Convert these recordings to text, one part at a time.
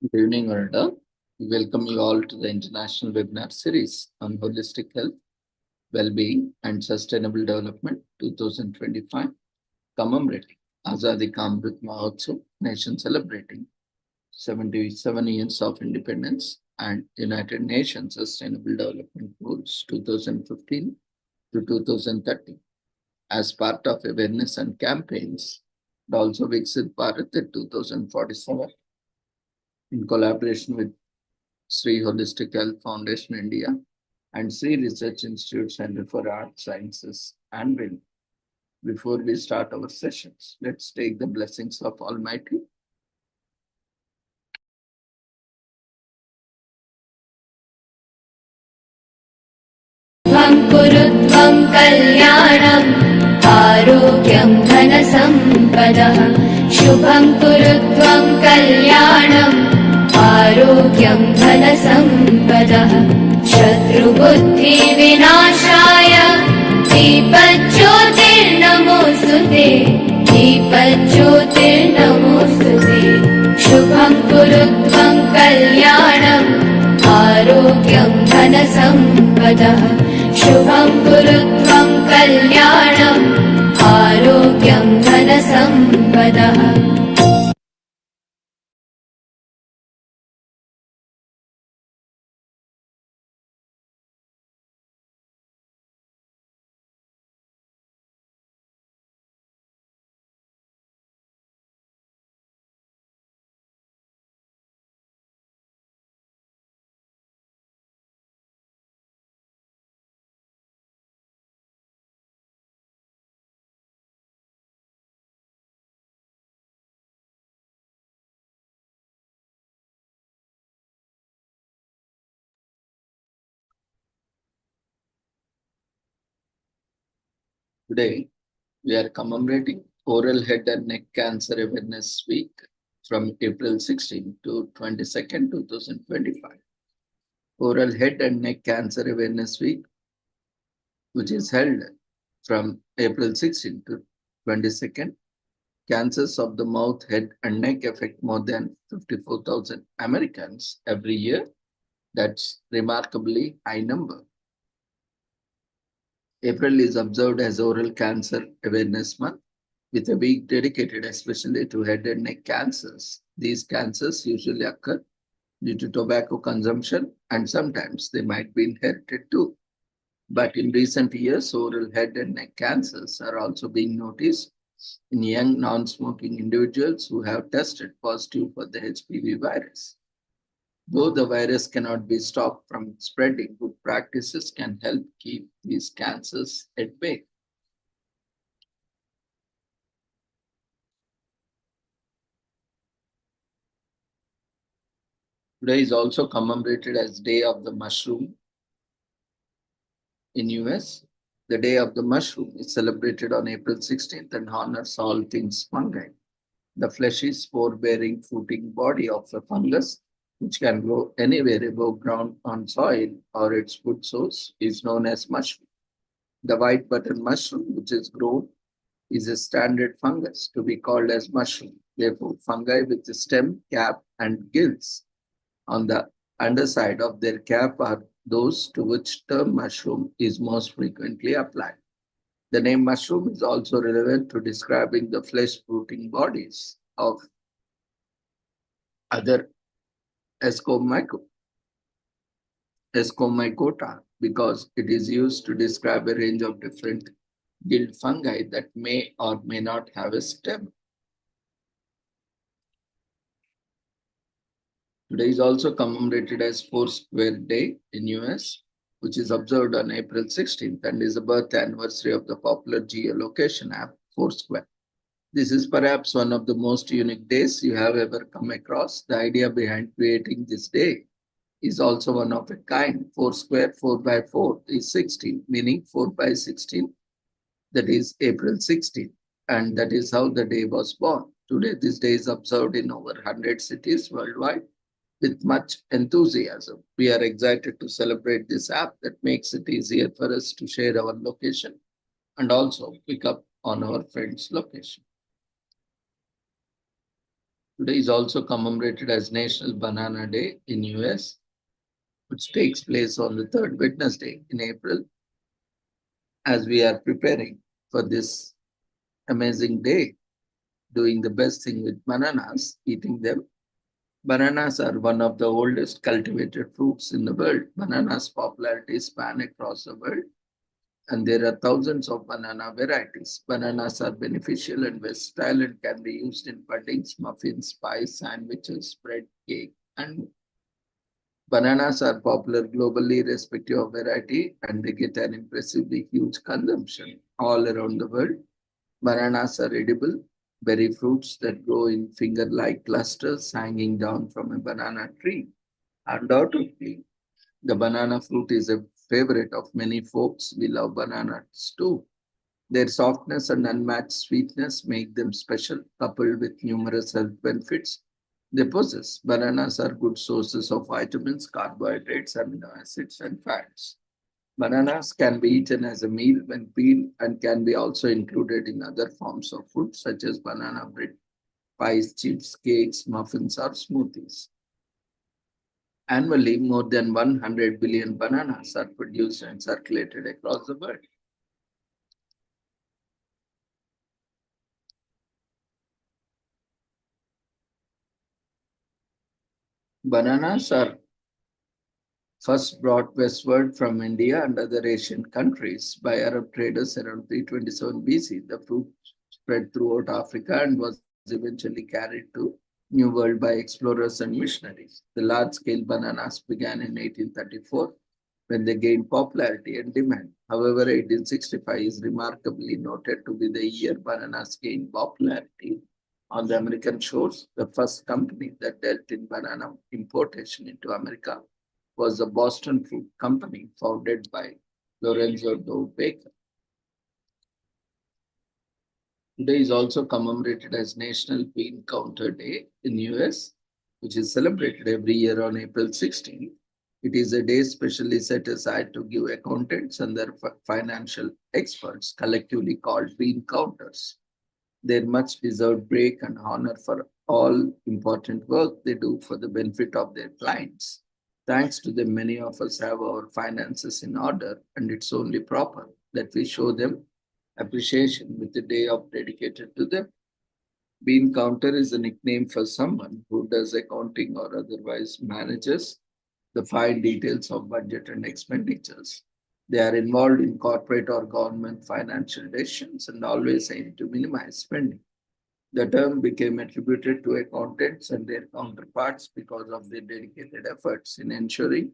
Good evening, Arda. We welcome you all to the international webinar series on holistic health, well-being, and sustainable development 2025, commemorating Azadi Ka Amrit Mahotsav, nation celebrating 77 years of independence and United Nations Sustainable Development Goals 2015 to 2030 as part of awareness and campaigns, and also Viksit Bharat at 2047 in collaboration with Sri Holistic Health Foundation India and Sri Research Institute Center for Art Sciences and Wellness. Before we start our sessions, let's take the blessings of Almighty. कुरुत्वं कल्याणम् आरोग्यं धनसम्पदः शुभं कुरुत्वं कल्याणम् आरोग्यं धनसम्पदः शत्रुबुद्धिविनाशाय दीपज्योतिर्नमोऽस्तु ते दीपज्योतिर्नमोऽस्तु ते शुभं कुरुत्वं कल्याणम् आरोग्यं धनसम्पदः शुभं कुरुत्वं कल्याणम् आरोग्यं धनसम्पदः Today, we are commemorating Oral Head and Neck Cancer Awareness Week from April 16 to 22nd, 2025. Oral Head and Neck Cancer Awareness Week, which is held from April 16 to 22nd. Cancers of the mouth, head, and neck affect more than 54,000 Americans every year. That's remarkably high number. April is observed as Oral Cancer Awareness Month, with a week dedicated especially to head and neck cancers. These cancers usually occur due to tobacco consumption, and sometimes they might be inherited too. But in recent years, oral head and neck cancers are also being noticed in young non-smoking individuals who have tested positive for the HPV virus. Though the virus cannot be stopped from spreading, good practices can help keep these cancers at bay. Today is also commemorated as Day of the Mushroom in US. The Day of the Mushroom is celebrated on April 16th and honors all things fungi. The fleshy spore-bearing fruiting body of a fungus, which can grow anywhere above ground on soil or its food source, is known as mushroom. The white button mushroom, which is grown, is a standard fungus to be called as mushroom. Therefore, fungi with the stem, cap, and gills on the underside of their cap are those to which term mushroom is most frequently applied. The name mushroom is also relevant to describing the flesh-fruiting bodies of other Escomycota because it is used to describe a range of different gilt fungi that may or may not have a stem. Today is also commemorated as Foursquare Day in US, which is observed on April 16th and is the birth anniversary of the popular geolocation app Foursquare. This is perhaps one of the most unique days you have ever come across. The idea behind creating this day is also one of a kind. 4 square 4 by 4 is 16, meaning 4 by 16, that is April 16th. And that is how the day was born. Today, this day is observed in over 100 cities worldwide with much enthusiasm. We are excited to celebrate this app that makes it easier for us to share our location and also pick up on our friend's location. Today is also commemorated as National Banana Day in US, which takes place on the third Wednesday in April. As we are preparing for this amazing day, doing the best thing with bananas, eating them. Bananas are one of the oldest cultivated fruits in the world. Bananas' popularity span across the world, and there are thousands of banana varieties. Bananas are beneficial and versatile and can be used in puddings, muffins, pies, sandwiches, bread, cake, and more. Bananas are popular globally, irrespective of variety, and they get an impressively huge consumption all around the world. Bananas are edible, berry fruits that grow in finger like clusters hanging down from a banana tree. Undoubtedly, the banana fruit is a favorite of many folks. We love bananas too. Their softness and unmatched sweetness make them special, coupled with numerous health benefits they possess. Bananas are good sources of vitamins, carbohydrates, amino acids, and fats. Bananas can be eaten as a meal when peeled and can be also included in other forms of food such as banana bread, pies, chips, cakes, muffins, or smoothies. Annually, more than 100 billion bananas are produced and circulated across the world. Bananas are first brought westward from India and other Asian countries by Arab traders around 327 BC. The fruit spread throughout Africa and was eventually carried to New World by explorers and missionaries. The large-scale bananas began in 1834 when they gained popularity and demand. However, 1865 is remarkably noted to be the year bananas gained popularity on the American shores. The first company that dealt in banana importation into America was the Boston Fruit Company, founded by Lorenzo Dow Baker. Today is also commemorated as National Bean Counter Day in US, which is celebrated every year on April 16th. It is a day specially set aside to give accountants and their financial experts, collectively called bean counters, their much deserved break and honor for all important work they do for the benefit of their clients. Thanks to them, many of us have our finances in order, and it's only proper that we show them appreciation with a day of dedicated to them. Bean counter is a nickname for someone who does accounting or otherwise manages the fine details of budget and expenditures. They are involved in corporate or government financial decisions and always aim to minimize spending. The term became attributed to accountants and their counterparts because of their dedicated efforts in ensuring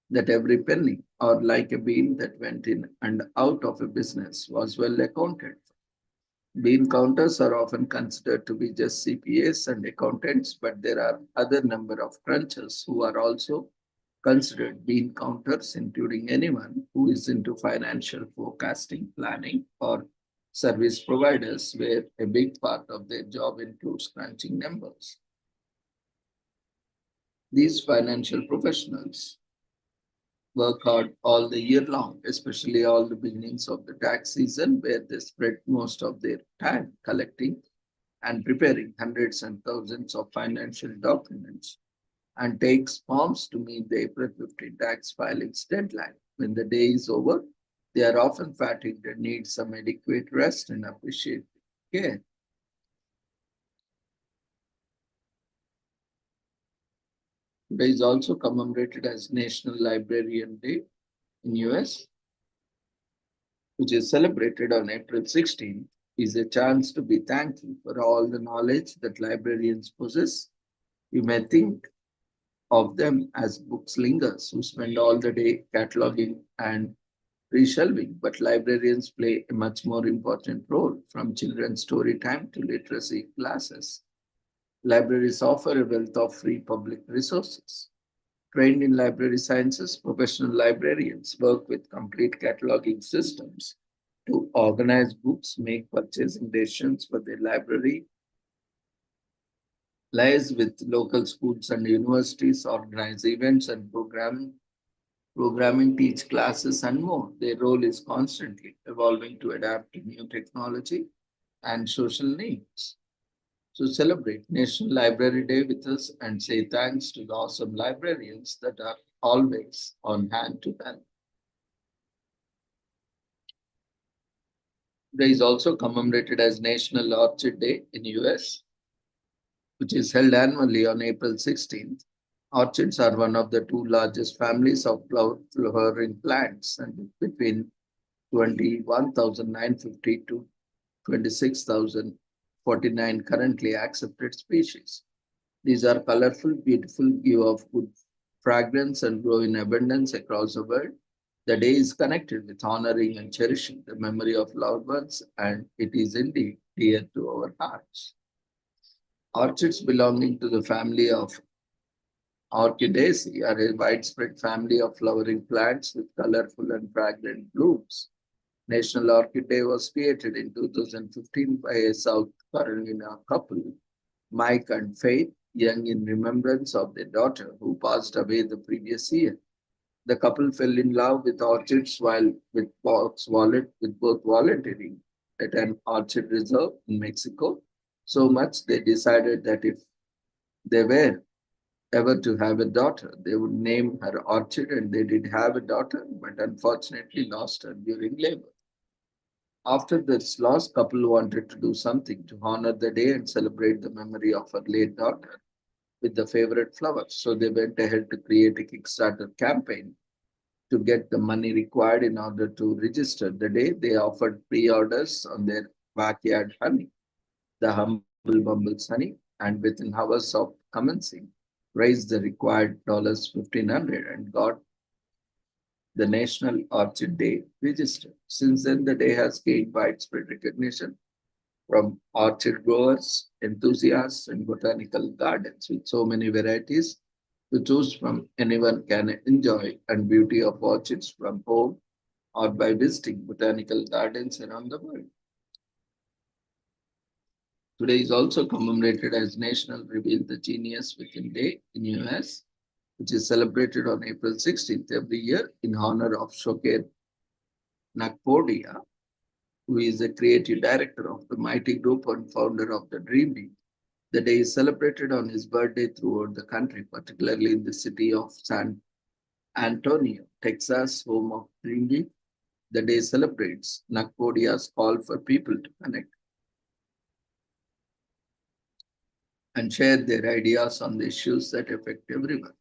that every penny, or like a bean that went in and out of a business, was well accounted for. Bean counters are often considered to be just CPAs and accountants, but there are other number of crunchers who are also considered bean counters, including anyone who is into financial forecasting, planning, or service providers, where a big part of their job includes crunching numbers. These financial professionals work hard all the year long, especially all the beginnings of the tax season, where they spread most of their time collecting and preparing hundreds and thousands of financial documents and takes forms to meet the April 15 tax filings deadline. When the day is over, they are often fatigued and need some adequate rest and appreciated care. Today is also commemorated as National Librarian Day in US, which is celebrated on April 16th, is a chance to be thankful for all the knowledge that librarians possess. You may think of them as book slingers who spend all the day cataloging and reshelving, but librarians play a much more important role, from children's story time to literacy classes. Libraries offer a wealth of free public resources. Trained in library sciences, professional librarians work with complete cataloging systems to organize books, make purchasing decisions for their library, liaise with local schools and universities, organize events and programming, teach classes, and more. Their role is constantly evolving to adapt to new technology and social needs. to celebrate National Library Day with us and say thanks to the awesome librarians that are always on hand to help. Today is also commemorated as National Orchid Day in US, which is held annually on April 16th. Orchids are one of the two largest families of flowering plants, and between 21,950 to 26,049 currently accepted species. These are colorful, beautiful, give off good fragrance, and grow in abundance across the world. The day is connected with honoring and cherishing the memory of loved ones, and it is indeed dear to our hearts. Orchids belonging to the family of Orchidaceae are a widespread family of flowering plants with colorful and fragrant blooms. National Orchid Day was created in 2015 by a South Carolina couple, Mike and Faith Young, in remembrance of their daughter who passed away the previous year. The couple fell in love with orchids while with both volunteering at an orchid reserve in Mexico. So much they decided that if they were ever to have a daughter, they would name her Orchid, and they did have a daughter, but unfortunately lost her during labor. After this loss, couple wanted to do something to honor the day and celebrate the memory of her late daughter with the favorite flowers. So they went ahead to create a Kickstarter campaign to get the money required in order to register the day. They offered pre-orders on their backyard honey, the Humble Bumble's honey, and within hours of commencing, raised the required $1,500 and got the National Orchid Day registered. Since then, the day has gained widespread recognition from orchid growers, enthusiasts, and botanical gardens. With so many varieties to choose from, anyone can enjoy and beauty of orchids from home or by visiting botanical gardens around the world. Today is also commemorated as National Reveal the Genius Within Day in US, which is celebrated on April 16th every year in honor of Shoker Nakpodia, who is the creative director of the Mighty Group and founder of the Dream League. The day is celebrated on his birthday throughout the country, particularly in the city of San Antonio, Texas, home of Dream League. The day celebrates Nakpodia's call for people to connect and share their ideas on the issues that affect everyone.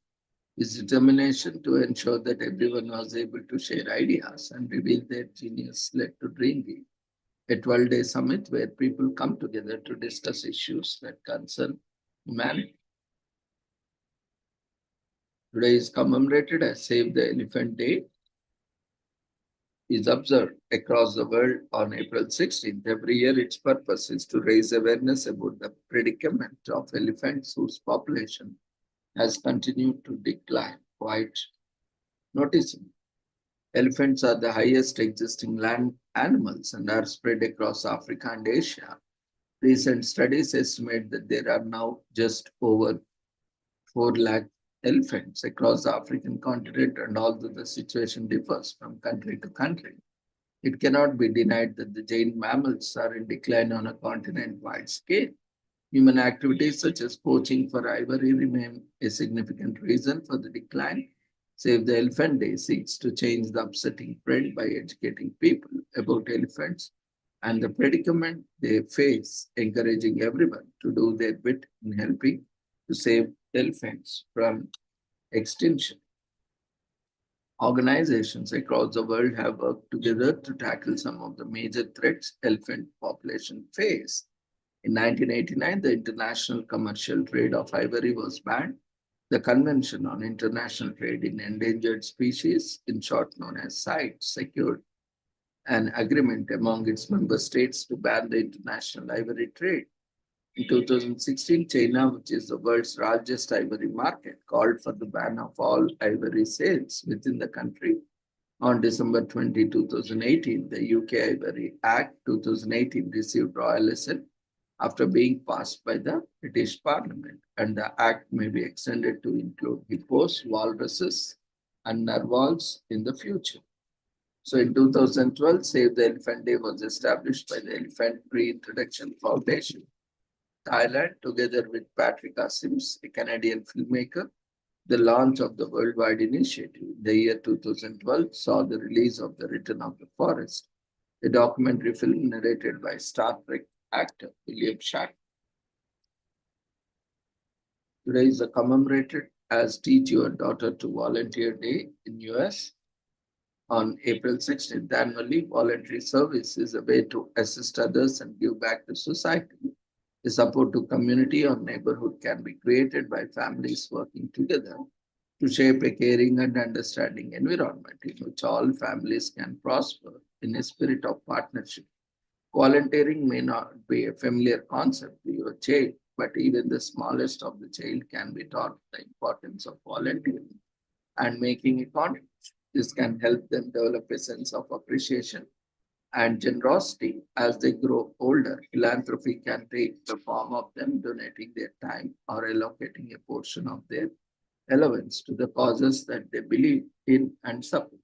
His determination to ensure that everyone was able to share ideas and reveal their genius led to Dreamweek, a 12-day summit where people come together to discuss issues that concern humanity. Today is commemorated as Save the Elephant Day. Is observed across the world on April 16th. Every year, its purpose is to raise awareness about the predicament of elephants whose population has continued to decline quite noticeably. Elephants are the highest existing land animals and are spread across Africa and Asia. Recent studies estimate that there are now just over 4 lakh elephants across the African continent, and although the situation differs from country to country, it cannot be denied that the giant mammals are in decline on a continent-wide scale. Human activities such as poaching for ivory remain a significant reason for the decline. Save the Elephant Day seeks to change the upsetting trend by educating people about elephants and the predicament they face, encouraging everyone to do their bit in helping to save elephants from extinction. Organizations across the world have worked together to tackle some of the major threats elephant population face. In 1989, the international commercial trade of ivory was banned. The Convention on International Trade in Endangered Species, in short known as CITES, secured an agreement among its member states to ban the international ivory trade. In 2016, China, which is the world's largest ivory market, called for the ban of all ivory sales within the country. On December 20, 2018, the UK Ivory Act 2018 received royal assent after being passed by the British Parliament, and the act may be extended to include hippos, walruses, and narwhals in the future. So in 2012, Save the Elephant Day was established by the Elephant Reintroduction Foundation Thailand, together with Patrick Sims, a Canadian filmmaker. The launch of the worldwide initiative in the year 2012 saw the release of The Return of the Forest, a documentary film narrated by Star Trek actor William Shatner. Today is commemorated as Teach Your Daughter to Volunteer Day in US. On April 16th, annually, voluntary service is a way to assist others and give back to society. The support to community or neighborhood can be created by families working together to shape a caring and understanding environment in which all families can prosper in a spirit of partnership. Volunteering may not be a familiar concept to your child, but even the smallest of the child can be taught the importance of volunteering and making a contribution. This can help them develop a sense of appreciation and generosity as they grow older. Philanthropy can take the form of them donating their time or allocating a portion of their allowance to the causes that they believe in and support.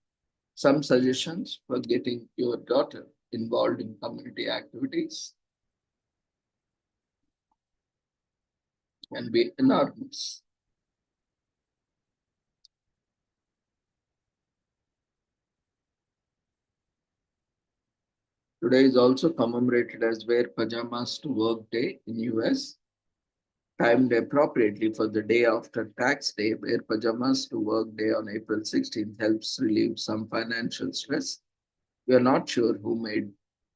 Some suggestions for getting your daughter involved in community activities can be enormous. Today is also commemorated as Wear Pajamas to Work Day in US. Timed appropriately for the day after tax day, Wear Pajamas to Work Day on April 16th helps relieve some financial stress. We are not sure who made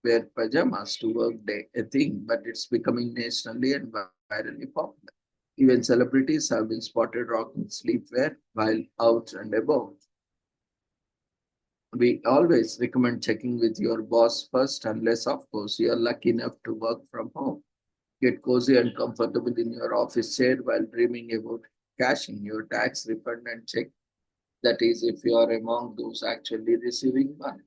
Wear Pajamas to Work Day a thing, but it's becoming nationally and virally popular. Even celebrities have been spotted rocking sleepwear while out and about. We always recommend checking with your boss first, unless, of course, you are lucky enough to work from home. Get cozy and comfortable in your office chair while dreaming about cashing your tax refund and check. That is, if you are among those actually receiving money.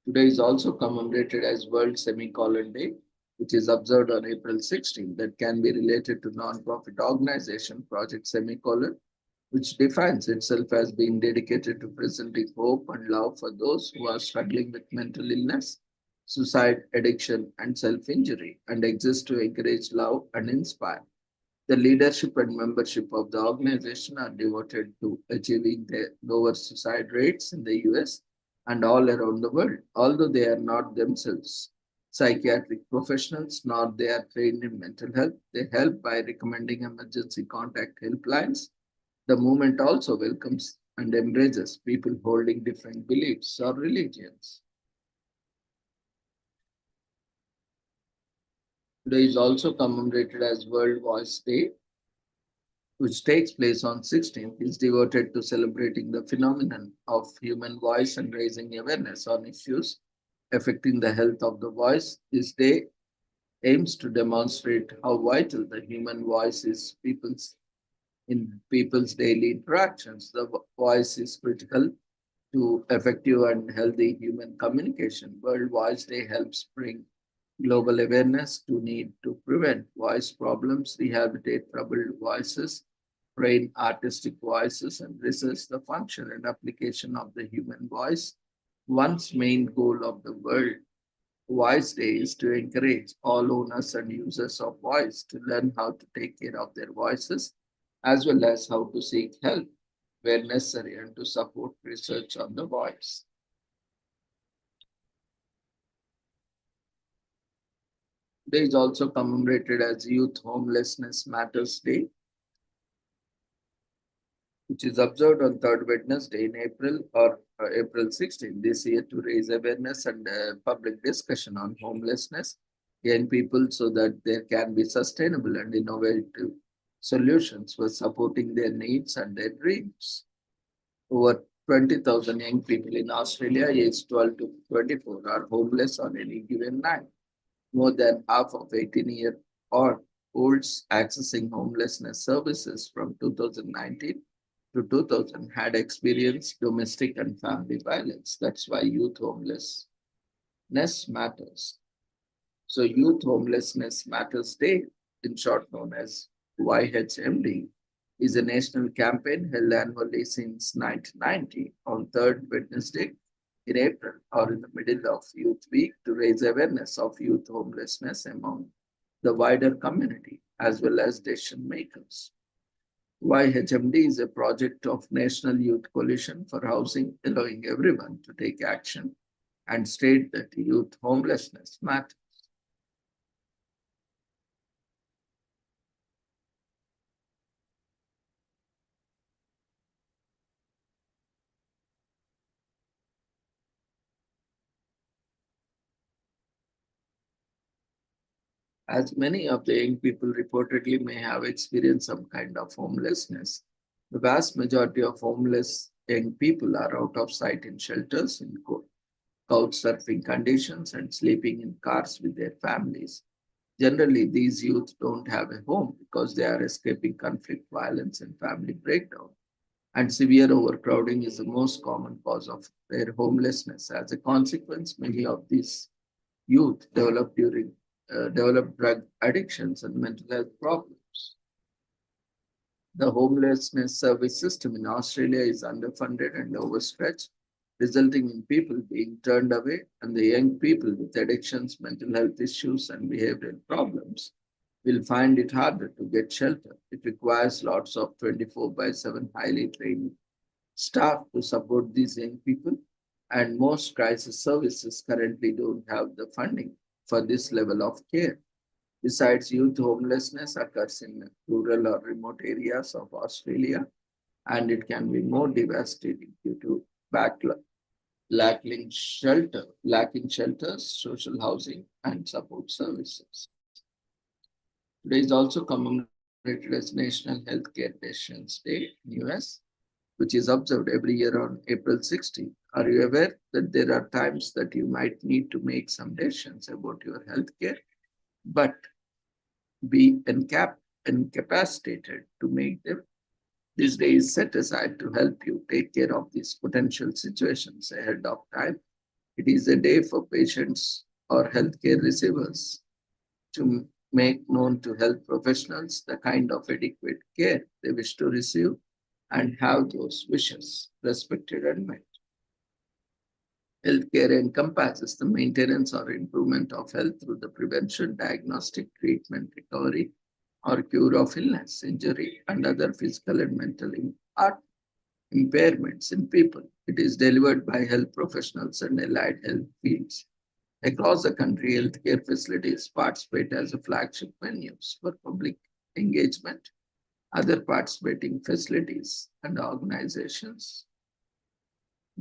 Today is also commemorated as World Semicolon Day, which is observed on April 16, that can be related to non-profit organization Project Semicolon, which defines itself as being dedicated to presenting hope and love for those who are struggling with mental illness, suicide, addiction, and self-injury, and exists to encourage love and inspire. The leadership and membership of the organization are devoted to achieving the lower suicide rates in the US and all around the world, although they are not themselves psychiatric professionals, nor they are trained in mental health. They help by recommending emergency contact helplines. The movement also welcomes and embraces people holding different beliefs or religions. Today is also commemorated as World Voice Day, which takes place on 16th, is devoted to celebrating the phenomenon of human voice and raising awareness on issues affecting the health of the voice. This day aims to demonstrate how vital the human voice is in people's daily interactions. The voice is critical to effective and healthy human communication. World Voice Day helps bring global awareness to need to prevent voice problems, rehabilitate troubled voices, train artistic voices, and research the function and application of the human voice. One's main goal of the World Voice Day is to encourage all owners and users of voice to learn how to take care of their voices, as well as how to seek help where necessary and to support research on the voice. Today is also commemorated as Youth Homelessness Matters Day, which is observed on third Wednesday in April or April 16 this year to raise awareness and public discussion on homelessness young people so that there can be sustainable and innovative solutions for supporting their needs and their dreams. Over 20,000 young people in Australia aged 12 to 24 are homeless on any given night. More than half of 18-year-olds accessing homelessness services from 2019 to 2000 had experienced domestic and family violence. That's why youth homelessness matters. So Youth Homelessness Matters Day, in short known as YHMD, is a national campaign held annually since 1990 on third Wednesday in April or in the middle of Youth Week to raise awareness of youth homelessness among the wider community as well as decision makers. YHMD is a project of National Youth Coalition for Housing, allowing everyone to take action and state that youth homelessness matters. As many of the young people reportedly may have experienced some kind of homelessness, the vast majority of homeless young people are out of sight in shelters, in couch surfing conditions, and sleeping in cars with their families. Generally, these youth don't have a home because they are escaping conflict, violence, and family breakdown. And severe overcrowding is the most common cause of their homelessness. As a consequence, many of these youth develop drug addictions and mental health problems. The homelessness service system in Australia is underfunded and overstretched, resulting in people being turned away, and the young people with addictions, mental health issues, and behavioral problems will find it harder to get shelter. It requires lots of 24 by 7 highly trained staff to support these young people, and most crisis services currently don't have the funding for this level of care. Besides, youth homelessness occurs in rural or remote areas of Australia, and it can be more devastating due to lacking shelters, social housing, and support services. Today is also commemorated as National Healthcare Decisions Day in US, which is observed every year on April 16th. Are you aware that there are times that you might need to make some decisions about your healthcare, but be incapacitated to make them? This day is set aside to help you take care of these potential situations ahead of time. It is a day for patients or healthcare receivers to make known to health professionals the kind of adequate care they wish to receive and have those wishes respected and met. Healthcare encompasses the maintenance or improvement of health through the prevention, diagnostic, treatment, recovery, or cure of illness, injury, and other physical and mental impairments in people. It is delivered by health professionals and allied health fields. Across the country, healthcare facilities participate as a flagship venues for public engagement. Other participating facilities and organizations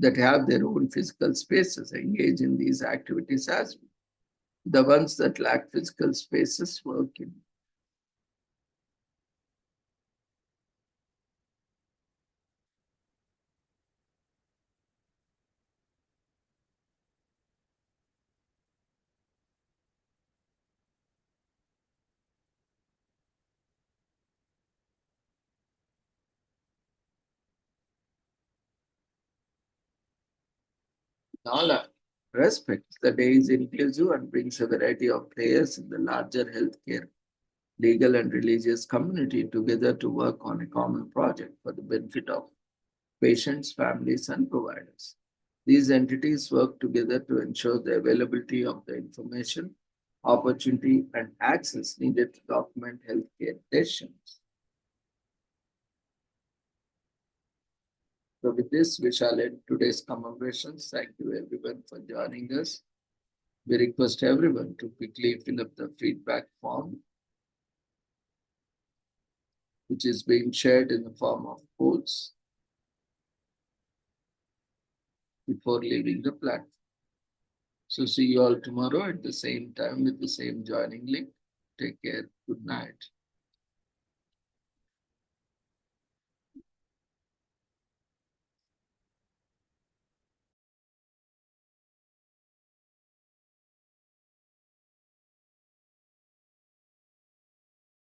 that have their own physical spaces engage in these activities as well. The ones that lack physical spaces work in all respects. The day is inclusive and brings a variety of players in the larger healthcare, legal, and religious community together to work on a common project for the benefit of patients, families, and providers. These entities work together to ensure the availability of the information, opportunity, and access needed to document healthcare decisions. So with this, we shall end today's commemorations. Thank you everyone for joining us. We request everyone to quickly fill up the feedback form, which is being shared in the form of polls before leaving the platform. So see you all tomorrow at the same time with the same joining link. Take care. Good night.